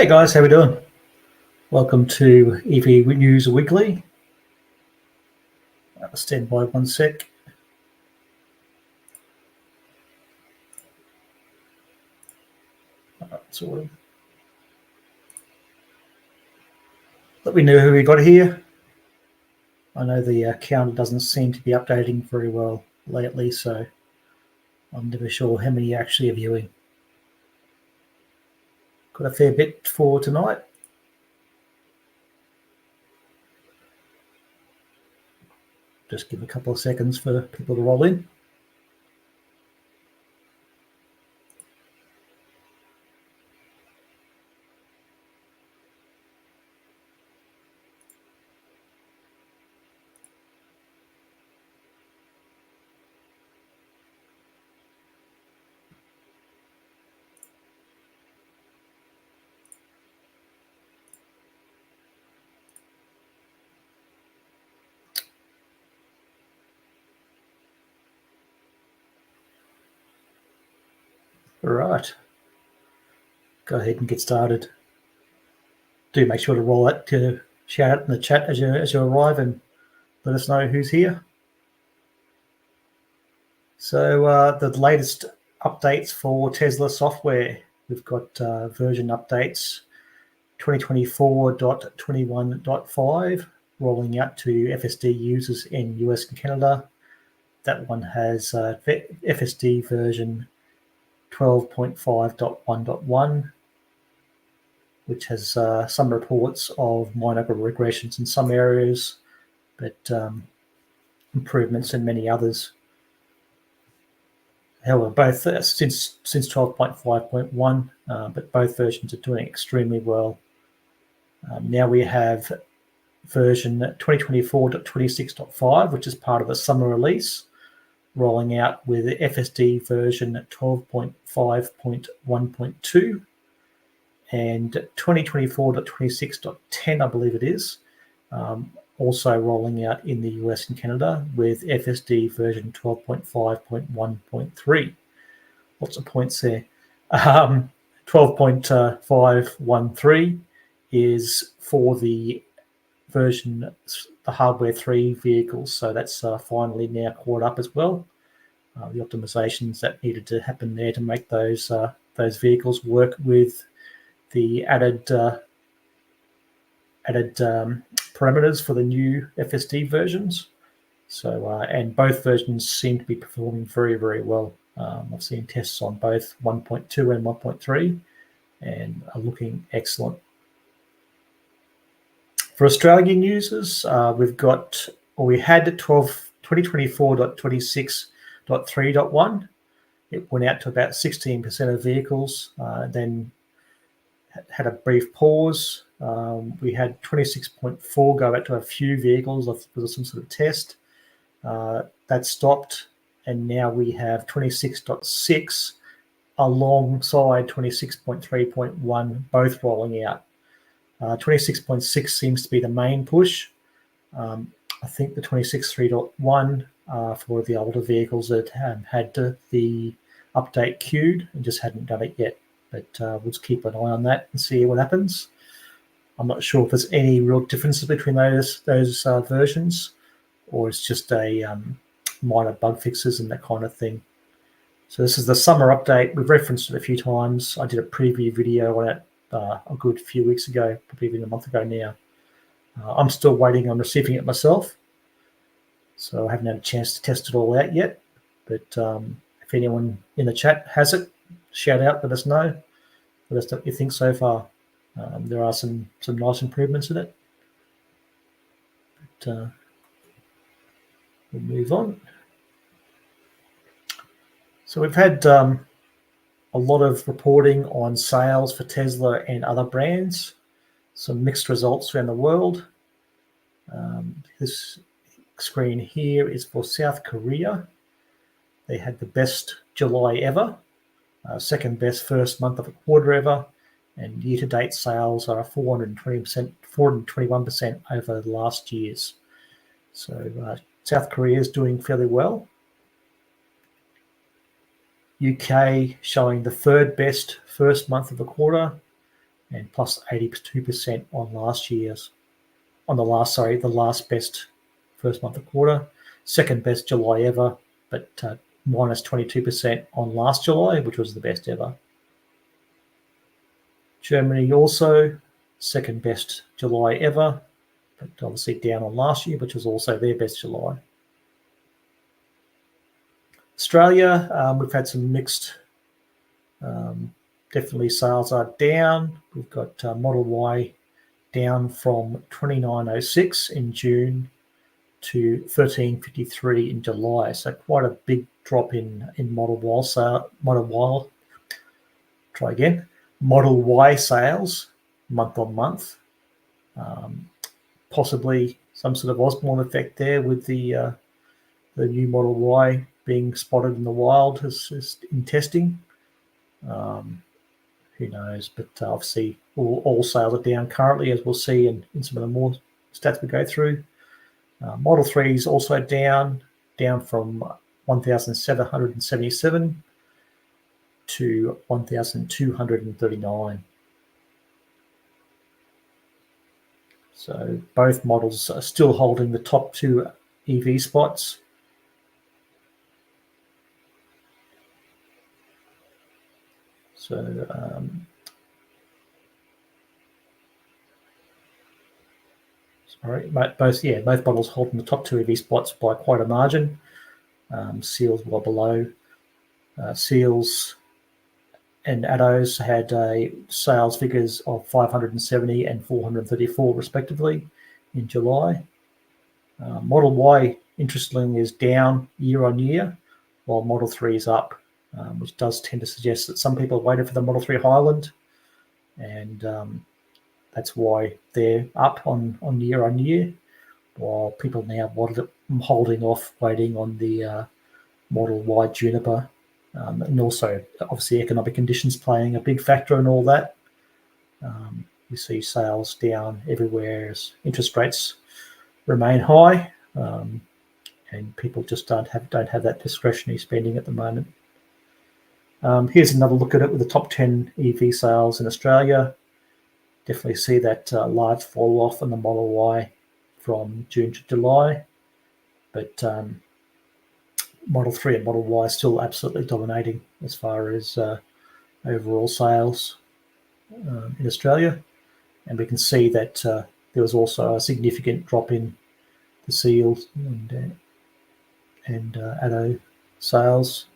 Hey guys, how we doing? Welcome to EV News Weekly. Stand by 1 sec. So let me know who we got here. I know the counter doesn't seem to be updating very well lately, so I'm never sure how many actually are viewing. Got a fair bit for tonight. Just give a couple of seconds for people to roll in. All right. Go ahead and get started. Do make sure to roll that to shout out in the chat as you arrive and let us know who's here. So the latest updates for Tesla software, we've got version updates 2024.21.5 rolling out to FSD users in US and Canada. That one has FSD version 12.5.1.1, which has some reports of minor regressions in some areas, but improvements in many others. However, both since 12.5.1, but both versions are doing extremely well. Now we have version 2024.26.5, which is part of the summer release, rolling out with FSD version 12.5.1.2 and 2024.26.10, I believe it is, also rolling out in the US and Canada with FSD version 12.5.1.3. Lots of points there. 12.513 is for the version, the hardware 3 vehicles. So that's finally now caught up as well. The optimizations that needed to happen there to make those vehicles work with the added parameters for the new FSD versions. So and both versions seem to be performing very, very well. I've seen tests on both 1.2 and 1.3 and are looking excellent. For Australian users, we had 2024.26.3.1. It went out to about 16% of vehicles, then had a brief pause. We had 26.4 go out to a few vehicles for some sort of test. That stopped, and now we have 26.6 alongside 26.3.1, both rolling out. 26.6 seems to be the main push. I think the 26.3.1 for the older vehicles that had the update queued and just hadn't done it yet. But we'll just keep an eye on that and see what happens. I'm not sure if there's any real differences between those versions, or it's just a minor bug fixes and that kind of thing. So this is the summer update. We've referenced it a few times. I did a preview video on it a good few weeks ago, probably even a month ago now. I'm still waiting on receiving it myself, so I haven't had a chance to test it all out yet. But if anyone in the chat has it, shout out, let us know. Let us know what you think so far. There are some nice improvements in it. But we'll move on. So we've had a lot of reporting on sales for Tesla and other brands. Some mixed results around the world. This screen here is for South Korea. They had the best July ever, second best first month of a quarter ever, and year-to-date sales are 421% over the last year's. So South Korea is doing fairly well. UK showing the third best first month of the quarter, and plus 82% on the last best first month of quarter. Second best July ever, but minus 22% on last July, which was the best ever. Germany also second best July ever, but obviously down on last year, which was also their best July. Australia, we've had some mixed, definitely sales are down. We've got Model Y down from 2906 in June to 1353 in July. So quite a big drop in Model Y sales month on month. Possibly some sort of Osborne effect there with the new Model Y being spotted in the wild as in testing. Who knows? But obviously all sales are down currently, as we'll see in some of the more stats we go through. Model 3 is also down from 1,777 to 1,239. So both models are still holding the top two EV spots. So both models holding the top two EV spots by quite a margin. Seals well below. Seals and Attos had sales figures of 570 and 434 respectively in July. Model Y, interestingly, is down year on year, while Model 3 is up, which does tend to suggest that some people waited for the Model 3 Highland, and that's why they're up on year, while people now holding off, waiting on the Model Y Juniper. And also, obviously, economic conditions playing a big factor in all that. We see sales down everywhere as interest rates remain high, and people just don't have that discretionary spending at the moment. Here's another look at it with the top 10 EV sales in Australia. Definitely see that large fall off in the Model Y from June to July, but Model 3 and Model Y are still absolutely dominating as far as overall sales in Australia. And we can see that there was also a significant drop in the Seals and Atto sales.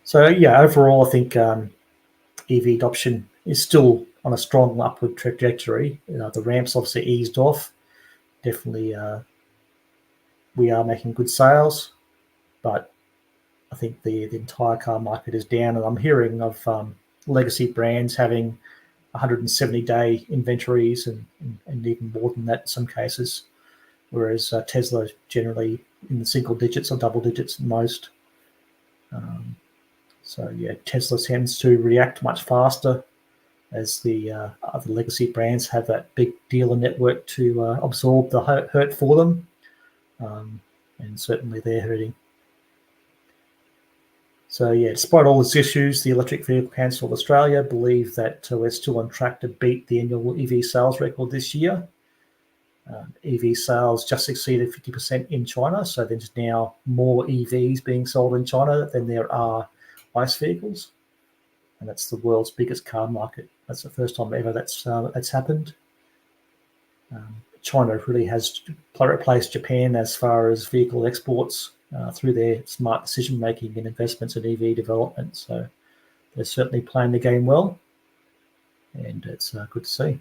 So yeah, overall, I think EV adoption is still on a strong upward trajectory. The ramp's obviously eased off. Definitely, we are making good sales, but I think the entire car market is down. And I'm hearing of legacy brands having 170-day inventories and even more than that in some cases, whereas Tesla is generally in the single digits or double digits at most. So yeah, Tesla tends to react much faster as the other legacy brands have that big dealer network to absorb the hurt for them, and certainly they're hurting. So yeah, despite all its issues, the Electric Vehicle Council of Australia believe that we're still on track to beat the annual EV sales record this year. EV sales just exceeded 50% in China, so there's now more EVs being sold in China than there are ICE vehicles, and that's the world's biggest car market. That's the first time ever that's happened. China really has replaced Japan as far as vehicle exports through their smart decision making and investments in EV development. So they're certainly playing the game well, and it's good to see.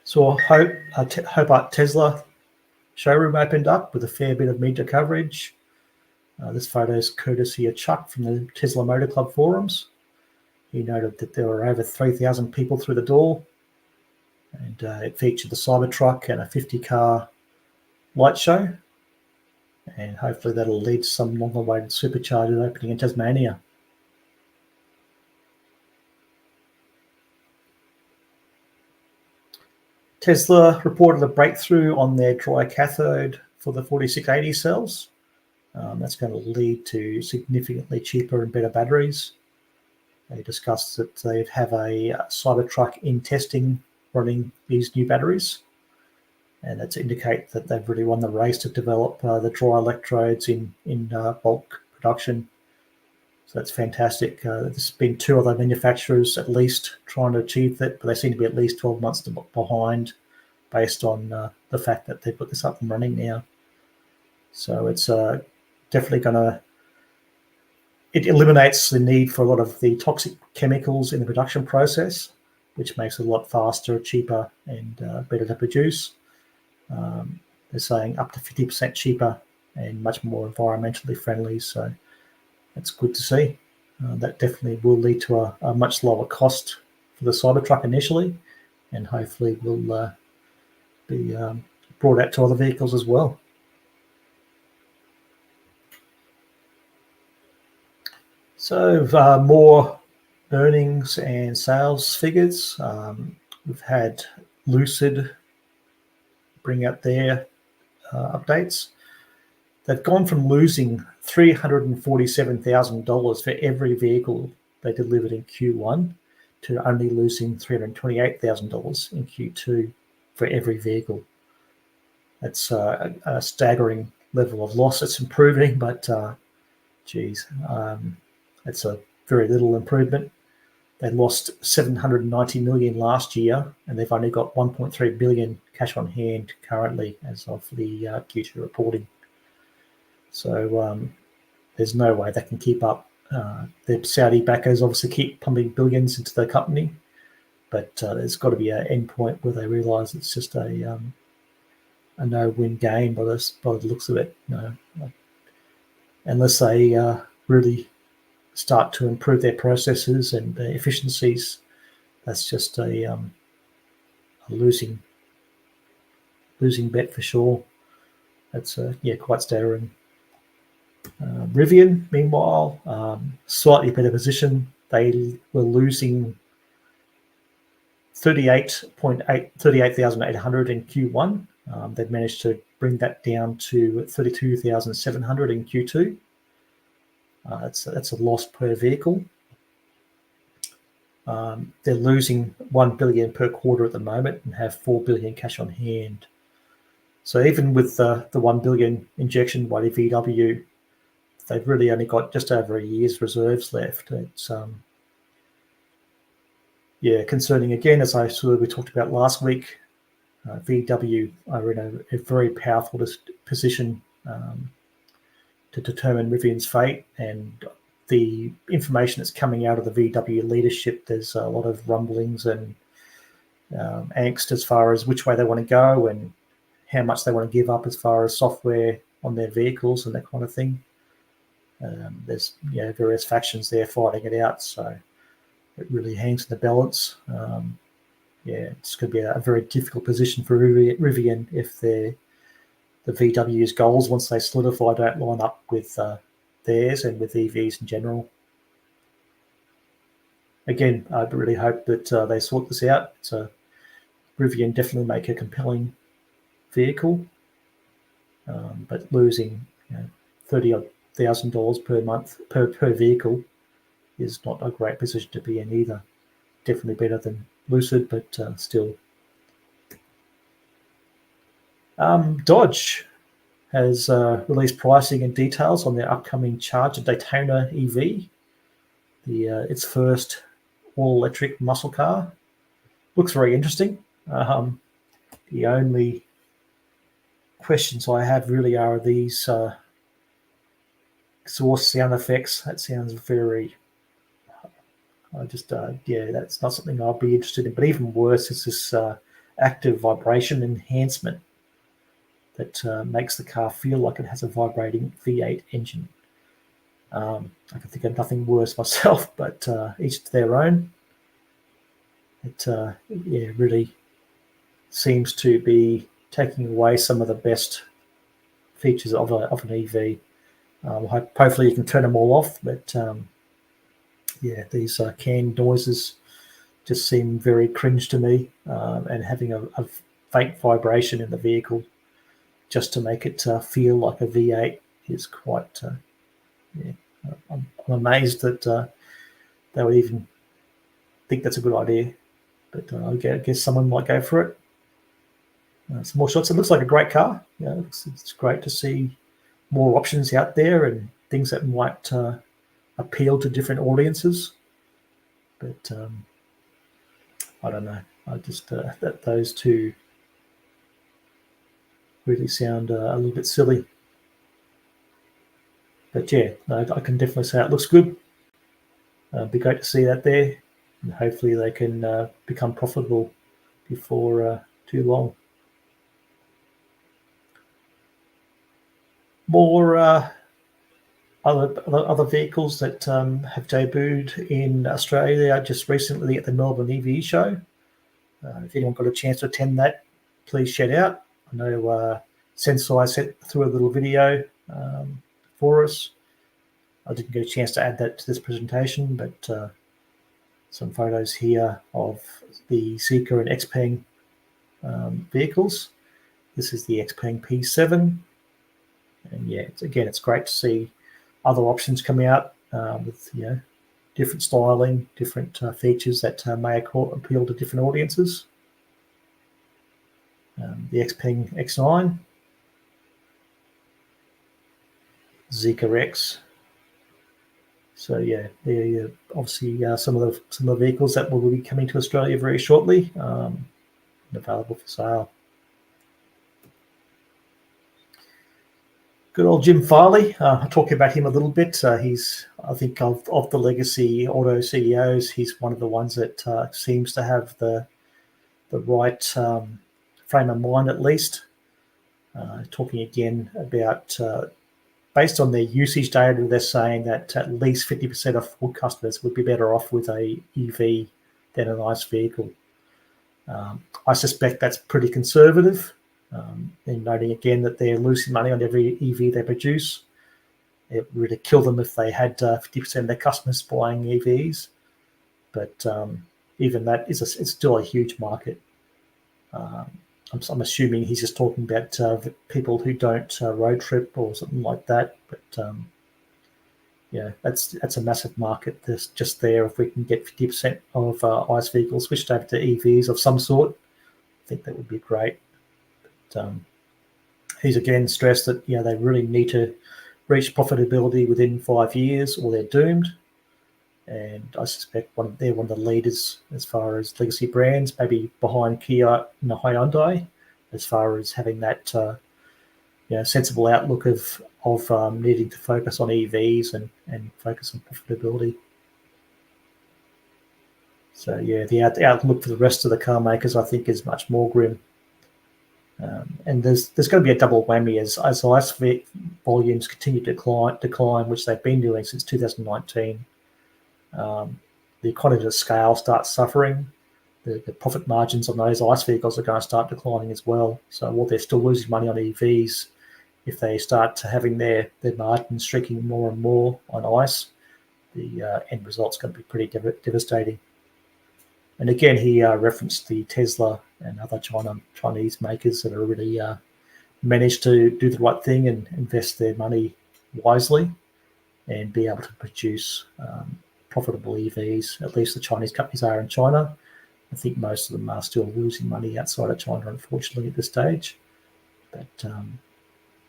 So Hobart Tesla showroom opened up with a fair bit of media coverage. This photo is courtesy of Chuck from the Tesla Motor Club forums. He noted that there were over 3,000 people through the door, and it featured the Cybertruck and a 50-car light show, and hopefully that'll lead to some long-awaited Supercharger opening in Tasmania. Tesla reported a breakthrough on their dry cathode for the 4680 cells. That's going to lead to significantly cheaper and better batteries. they discussed that they'd have a Cybertruck in testing running these new batteries, and that's indicate that they've really won the race to develop the dry electrodes in bulk production. So that's fantastic. There's been 2 other manufacturers at least trying to achieve that, but they seem to be at least 12 months behind based on the fact that they've put this up and running now. So it's definitely going to, it eliminates the need for a lot of the toxic chemicals in the production process, which makes it a lot faster, cheaper, and better to produce. They're saying up to 50% cheaper and much more environmentally friendly. So that's good to see. That definitely will lead to a much lower cost for the Cybertruck initially, and hopefully will be brought out to other vehicles as well. So more earnings and sales figures. We've had Lucid bring out their updates. They've gone from losing $347,000 for every vehicle they delivered in Q1 to only losing $328,000 in Q2 for every vehicle. That's a staggering level of loss. It's improving, but it's a very little improvement. They lost $790 million last year, and they've only got $1.3 billion cash on hand currently as of the Q2 reporting. So there's no way they can keep up. The Saudi backers obviously keep pumping billions into the company, but there's got to be an end point where they realise it's just a no-win game by the looks of it. Unless they really start to improve their processes and efficiencies, that's just a losing bet for sure. That's quite staggering. Rivian, meanwhile, slightly better position. They were losing 38,800 in Q1. They've managed to bring that down to 32,700 in Q2. That's a loss per vehicle. They're losing $1 billion per quarter at the moment and have $4 billion cash on hand. So even with the $1 billion injection by the VW, they've really only got just over a year's reserves left. It's concerning again, as we talked about last week. VW are in a very powerful position to determine Rivian's fate, and the information that's coming out of the VW leadership, there's a lot of rumblings and angst as far as which way they want to go and how much they want to give up as far as software on their vehicles and that kind of thing. There's various factions there fighting it out, so it really hangs in the balance. It's going to be a very difficult position for Rivian if the VW's goals, once they solidify, don't line up with theirs and with EVs in general. Again, I really hope that they sort this out. Rivian definitely make a compelling vehicle, but losing $30,000 per month per vehicle is not a great position to be in either. Definitely better than Lucid, but still. Dodge has released pricing and details on their upcoming Charger Daytona EV, its first all-electric muscle car. Looks very interesting. The only questions I have really are these exhaust sound effects. That sounds very... that's not something I'll be interested in. But even worse is this active vibration enhancement that makes the car feel like it has a vibrating V8 engine. I can think of nothing worse myself, but each to their own. It really seems to be taking away some of the best features of an EV. Hopefully you can turn them all off, but these canned noises just seem very cringe to me, and having a faint vibration in the vehicle just to make it feel like a V8 is quite... I'm amazed that they would even think that's a good idea. But I guess someone might go for it. Some more shots. It looks like a great car. It's great to see more options out there and things that might appeal to different audiences. But I don't know. I just that those two really sound a little bit silly. But yeah, I can definitely say it looks good. It'd be great to see that there, and hopefully they can become profitable before too long. More other vehicles that have debuted in Australia just recently at the Melbourne EV show. If anyone got a chance to attend that, please shout out. I know Sensei sent through a little video for us. I didn't get a chance to add that to this presentation, but some photos here of the Zeekr and XPeng vehicles. This is the XPeng P7. And yeah, it's great to see other options coming out with different styling, different features that may appeal to different audiences. The XPeng X9, Zeekr X. So yeah, they're obviously some of the vehicles that will be coming to Australia very shortly, available for sale. Good old Jim Farley. I'll talk about him a little bit. He's, I think, of the legacy auto CEOs, he's one of the ones that seems to have the right frame of mind, at least. Talking again about, based on their usage data, they're saying that at least 50% of Ford customers would be better off with a EV than an ICE vehicle. I suspect that's pretty conservative. And noting again that they're losing money on every EV they produce. It would really kill them if they had 50% of their customers buying EVs. But even that is it's still a huge market. I'm assuming he's just talking about people who don't road trip or something like that. But that's a massive market. There's just there if we can get 50% of ICE vehicles switched over to EVs of some sort. I think that would be great. He's again stressed that they really need to reach profitability within 5 years or they're doomed. And I suspect they're one of the leaders as far as legacy brands, maybe behind Kia and Hyundai, as far as having that sensible outlook of needing to focus on EVs and focus on profitability. So yeah, the outlook for the rest of the car makers, I think, is much more grim. And there's going to be a double whammy as ICE volumes continue to decline, which they've been doing since 2019. The economies of scale starts suffering. The profit margins on those ICE vehicles are going to start declining as well. So while they're still losing money on EVs, if they start having their margins shrinking more and more on ICE, the end result's going to be pretty devastating. And again, he referenced the Tesla and other Chinese makers that are really managed to do the right thing and invest their money wisely and be able to produce profitable EVs. At least the Chinese companies are in China. I think most of them are still losing money outside of China, unfortunately, at this stage. But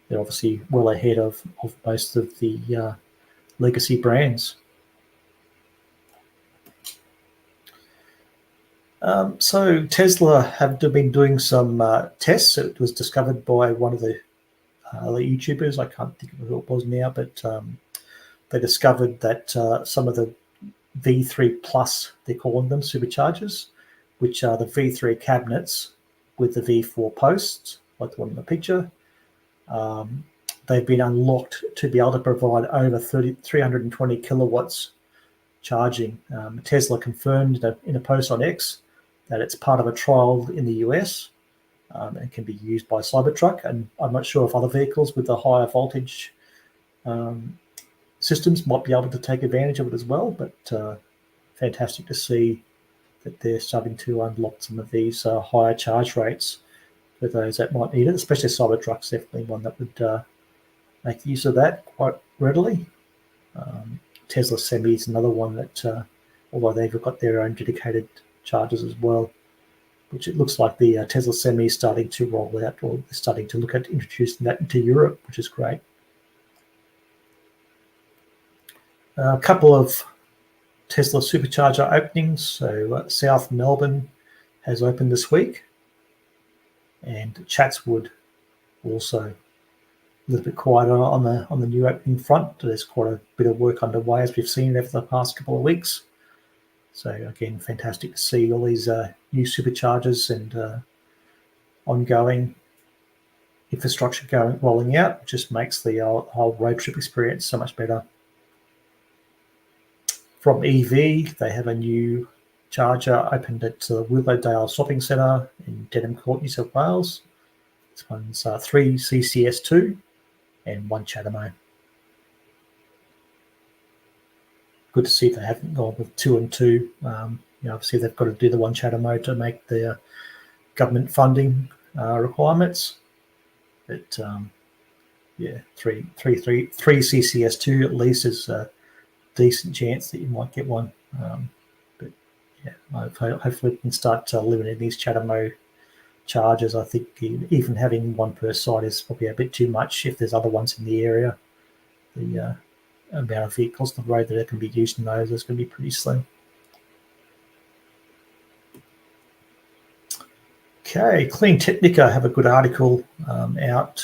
they're obviously well ahead of most of the legacy brands. So Tesla have been doing some tests. It was discovered by one of the YouTubers. I can't think of who it was now, but they discovered that some of the V3 Plus, they're calling them Superchargers, which are the V3 cabinets with the V4 posts, like the one in the picture. They've been unlocked to be able to provide over 320 kilowatts charging. Tesla confirmed in a post on X that it's part of a trial in the US and can be used by Cybertruck. And I'm not sure if other vehicles with the higher voltage systems might be able to take advantage of it as well. But fantastic to see that they're starting to unlock some of these higher charge rates for those that might need it, especially Cybertruck's definitely one that would make use of that quite readily. Tesla Semi is another one that although they've got their own dedicated chargers as well, which it looks like the Tesla Semi is starting to roll out, or starting to look at introducing that into Europe, which is great. A couple of Tesla Supercharger openings. So South Melbourne has opened this week, and Chatswood also a little bit quieter on the new opening front. There's quite a bit of work underway, as we've seen over the past couple of weeks. So again, fantastic to see all these new superchargers and ongoing infrastructure rolling out. It just makes the whole road trip experience so much better. From EV, they have a new charger opened at the Willowdale Shopping Centre in Denham Court, New South Wales. This one's 3 CCS2 and 1 CHAdeMO. Good to see they haven't gone with 2 and 2. Obviously they've got to do the 1 CHAdeMO to make their government funding requirements. But 3 CCS2 at least is a decent chance that you might get one. But yeah, hopefully we can start limiting these CHAdeMO chargers. I think even having one per site is probably a bit too much. If there's other ones in the area, the amount of vehicles on the road that can be used in those is going to be pretty slim. Okay, Clean Technica have a good article out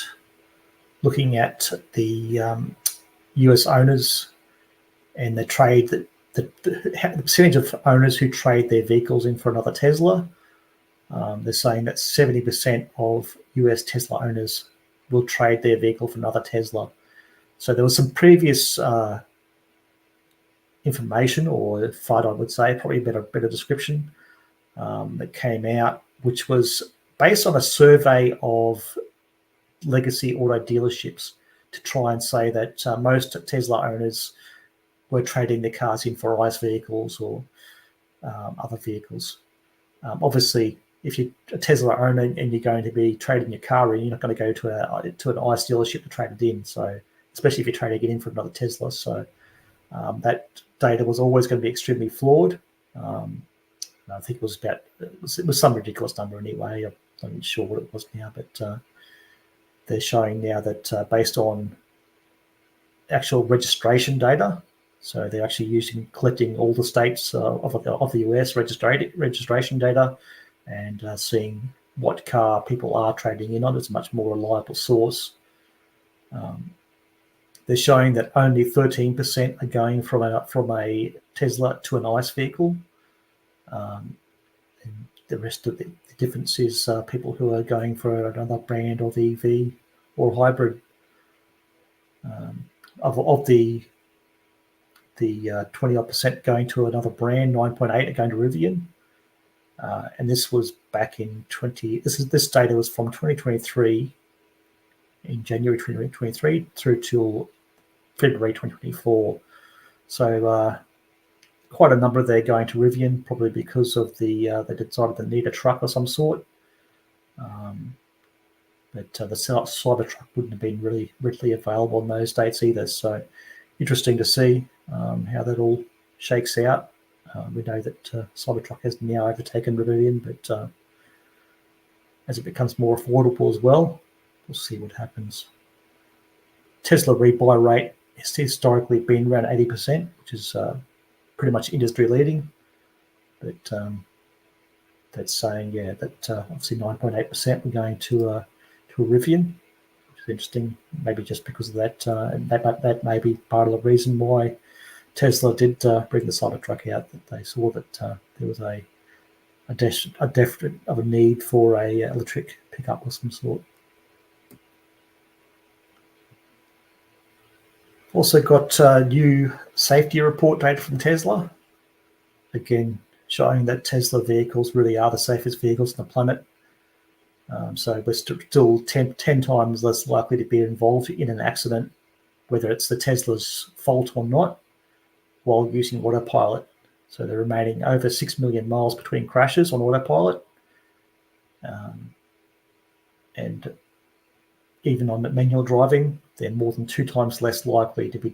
looking at the US owners and the trade, the percentage of owners who trade their vehicles in for another Tesla. They're saying that 70% of US Tesla owners will trade their vehicle for another Tesla. So there was some previous information, or FUD, I would say, probably a better description, that came out, which was based on a survey of legacy auto dealerships to try and say that most Tesla owners were trading their cars in for ICE vehicles or other vehicles. Obviously, if you're a Tesla owner and you're going to be trading your car in, you're not going to go to an ICE dealership to trade it in. So, especially if you're trading it in for another Tesla. So that data was always going to be extremely flawed. I think it was some ridiculous number anyway. I'm not even sure what it was now, but they're showing now that based on actual registration data, so they're actually collecting all the states of the US registration data and seeing what car people are trading in on. It's a much more reliable source. They're showing that only 13% are going from a Tesla to an ICE vehicle. And the rest of the difference is people who are going for another brand of EV or hybrid. Of the 20% going to another brand, 9.8 are going to Rivian. And this was back in this data was from 2023, in January 2023 through till February 2024. So quite a number there going to Rivian, probably because of they decided to need a truck of some sort. But the Cybertruck wouldn't have been really readily available in those dates either. So interesting to see how that all shakes out. We know that Cybertruck has now overtaken Rivian, but as it becomes more affordable as well, we'll see what happens. Tesla rebuy rate has historically been around 80%, which is pretty much industry leading. But that's saying, that obviously 9.8% were going to a Rivian, which is interesting. Maybe just because of that, and that may be part of the reason why Tesla did bring the Cybertruck out. That they saw that there was a definite of a need for a electric pickup of some sort. Also got new safety report data from Tesla. Again, showing that Tesla vehicles really are the safest vehicles on the planet. So we're still 10 times less likely to be involved in an accident, whether it's the Tesla's fault or not, while using autopilot. So they're remaining over 6 million miles between crashes on autopilot. And even on manual driving, they're more than 2 times less likely to be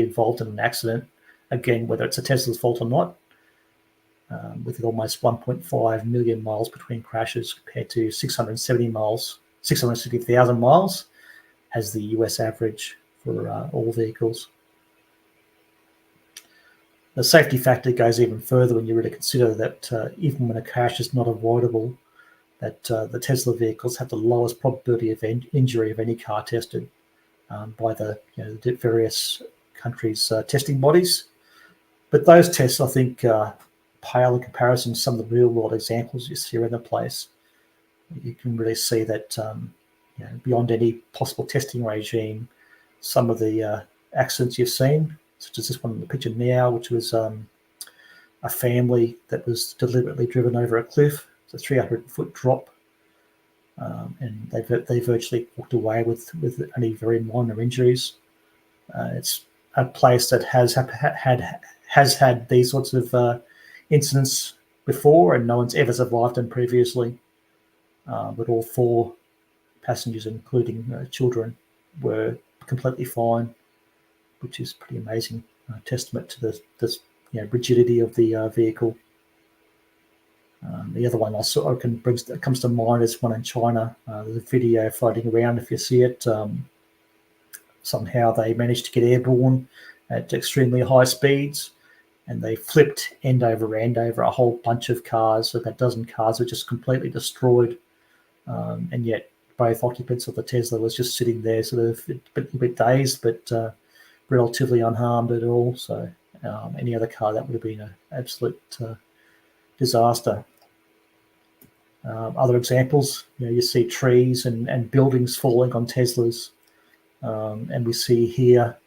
involved in an accident, again, whether it's a Tesla's fault or not, with almost 1.5 million miles between crashes compared to 670,000 miles as the US average for all vehicles. The safety factor goes even further when you really consider that even when a crash is not avoidable, that the Tesla vehicles have the lowest probability of injury of any car tested by the various countries' testing bodies. But those tests, I think, pale in comparison to some of the real-world examples you see around the place. You can really see that beyond any possible testing regime, some of the accidents you've seen, such as this one in the picture now, which was a family that was deliberately driven over a cliff. It's a 300-foot drop, and they virtually walked away with only very minor injuries. It's a place that has had these sorts of incidents before, and no one's ever survived them previously. But all 4 passengers, including children, were completely fine, which is pretty amazing testament to the rigidity of the vehicle. The other one that comes to mind is one in China. There's a video floating around if you see it. Somehow they managed to get airborne at extremely high speeds, and they flipped end over end over a whole bunch of cars. About a dozen cars were just completely destroyed, and yet both occupants of the Tesla was just sitting there, sort of a bit dazed, but relatively unharmed at all. So any other car, that would have been an absolute disaster. Other examples, you see trees and buildings falling on Teslas, and we see here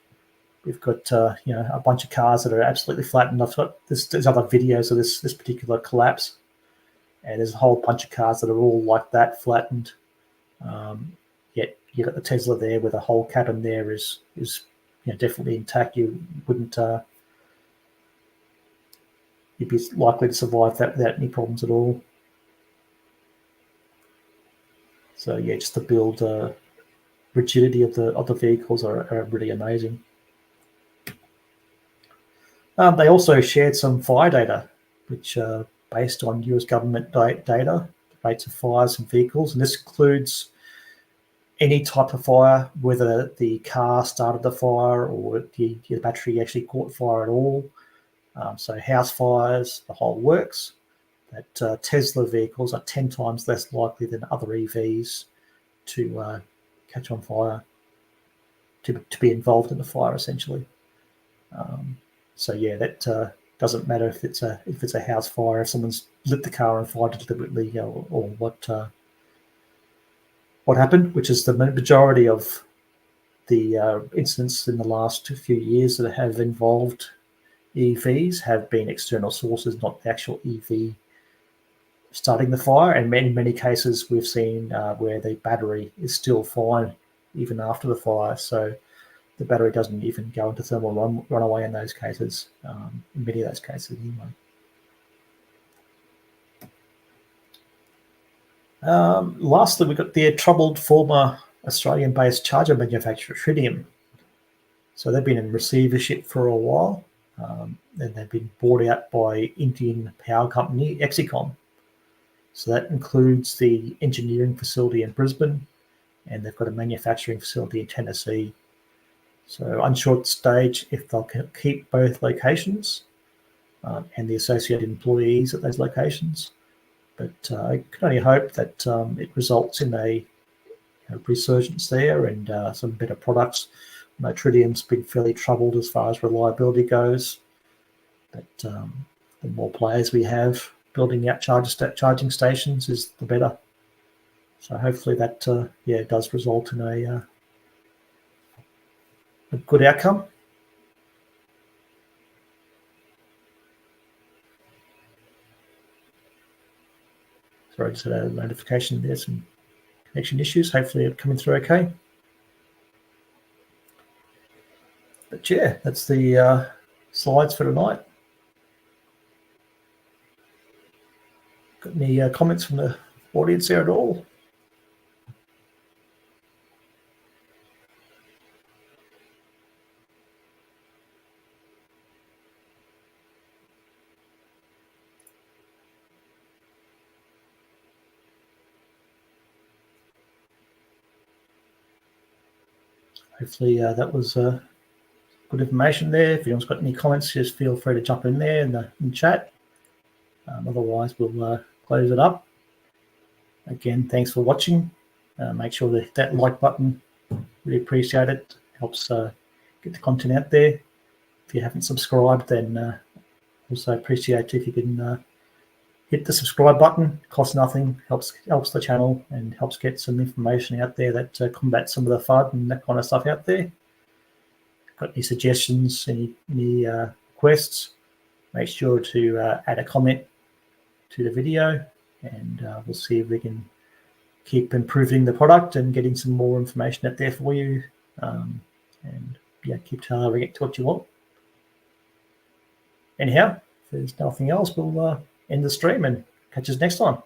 we've got a bunch of cars that are absolutely flattened. I've got there's other videos of this particular collapse, and there's a whole bunch of cars that are all like that, flattened. Yet you got the Tesla there with a whole cabin there is definitely intact. You wouldn't you'd be likely to survive that without any problems at all. So yeah, just the build rigidity of the vehicles are really amazing. They also shared some fire data, which based on US government data, rates of fires in vehicles, and this includes any type of fire, whether the car started the fire or the battery actually caught fire at all. So house fires, the whole works. That Tesla vehicles are 10 times less likely than other EVs to catch on fire, to be involved in the fire, essentially. So yeah, that doesn't matter if it's a house fire, if someone's lit the car on fire deliberately, or what happened, which is the majority of the incidents in the last few years that have involved EVs have been external sources, not the actual EV starting the fire. And in many cases, we've seen where the battery is still fine even after the fire. So the battery doesn't even go into thermal runaway in those cases, in many of those cases anyway. Lastly, we've got the troubled former Australian-based charger manufacturer, Trium. So they've been in receivership for a while, and they've been bought out by Indian power company Exicom. So that includes the engineering facility in Brisbane, and they've got a manufacturing facility in Tennessee. So unsure at the stage if they'll keep both locations and the associated employees at those locations. But I can only hope that it results in a resurgence there and some better products. Tritium's been fairly troubled as far as reliability goes, but the more players we have building out charging stations is the better. So hopefully that does result in a good outcome. Sorry, I just had a notification. There's some connection issues. Hopefully it's coming through okay. But yeah, that's the slides for tonight. Got any comments from the audience there at all? hopefully that was good information there. If anyone's got any comments, just feel free to jump in there in the chat. Otherwise, we'll close it up. Again, thanks for watching. Make sure to hit that like button. Really appreciate it. Helps get the content out there. If you haven't subscribed, then also appreciate if you can hit the subscribe button. Costs nothing. Helps the channel and helps get some information out there that combats some of the FUD and that kind of stuff out there. Got any suggestions, any requests? Make sure to add a comment to the video, and we'll see if we can keep improving the product and getting some more information out there for you. And yeah, keep tailoring it to what you want. Anyhow, if there's nothing else, we'll end the stream and catch us next time.